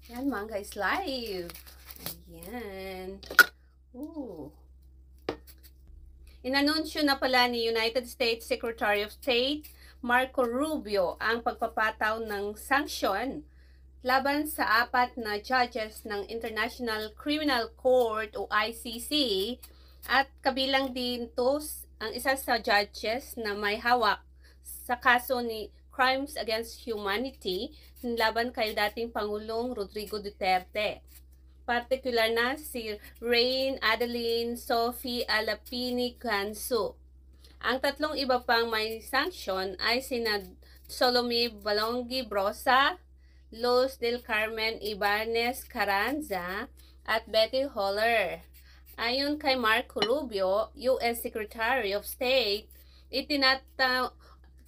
Yan, Manga is live. Ayan. Ooh. Inanunsyo na pala ni United States Secretary of State Marco Rubio ang pagpapataw ng sanksyon laban sa 4 na judges ng International Criminal Court o ICC at kabilang din to ang isa sa judges na may hawak sa kaso ni Crimes Against Humanity laban kay dating Pangulong Rodrigo Duterte. Partikular na si Rain Adeline Sophie Alapini Cansu. Ang tatlong iba pang may sanction ay sina Solome Balongi Brosa, Luz del Carmen Ibanez Carranza at Betty Holler. Ayon kay Marco Rubio, U.S. Secretary of State,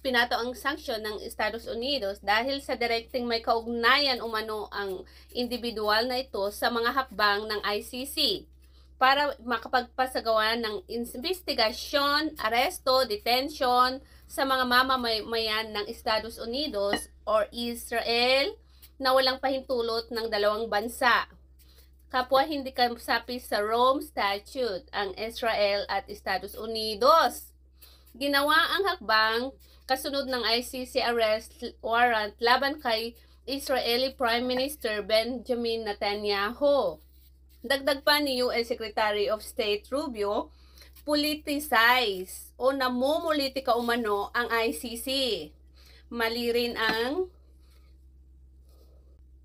pinato ang sanksyon ng Estados Unidos dahil sa direkteng may kaugnayan umano ang individual na ito sa mga hakbang ng ICC para makapagpasagawa ng investigasyon, aresto, detention sa mga mamamayan ng Estados Unidos or Israel na walang pahintulot ng dalawang bansa. Kapwa hindi kasapi sa Rome Statute ang Israel at Estados Unidos. Ginawa ang hakbang kasunod ng ICC arrest warrant laban kay Israeli Prime Minister Benjamin Netanyahu. Dagdag pa ni U.S. Secretary of State Rubio, politicize o namumulitika umano ang ICC. Mali rin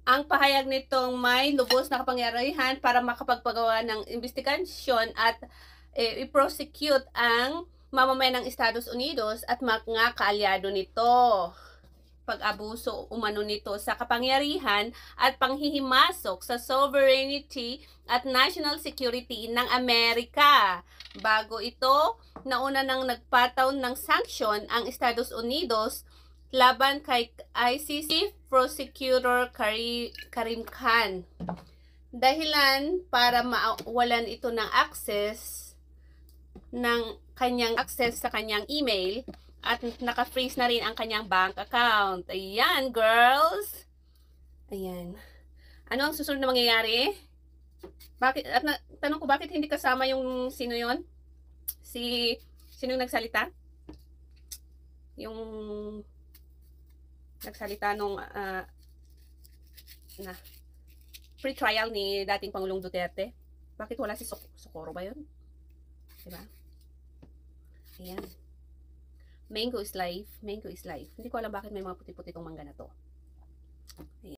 ang pahayag nitong may lubos na kapangyarihan para makapagpagawa ng investigasyon at i-prosecute ang mamamayan ng Estados Unidos at mga kaalyado nito. Pag-abuso umano nito sa kapangyarihan at panghihimasok sa sovereignty at national security ng Amerika. Bago ito, nauna nang nagpataw ng sanksyon ang Estados Unidos laban kay ICC Prosecutor Karim Khan. Dahilan para mawalan ito ng access sa kanyang email at naka-freeze na rin ang kanyang bank account. Ayan, girls. Ayan. Ano ang susunod na mangyayari? Tanong ko, bakit hindi kasama yung sino yon? Sino yung nagsalita? Yung nagsalita nung pre-trial ni dating Pangulong Duterte. Bakit wala si Socorro ba yun? Diba? Ayan. Mango is life. Mango is life. Hindi ko alam bakit may mga puti-puti tong mangga na to. Ayan.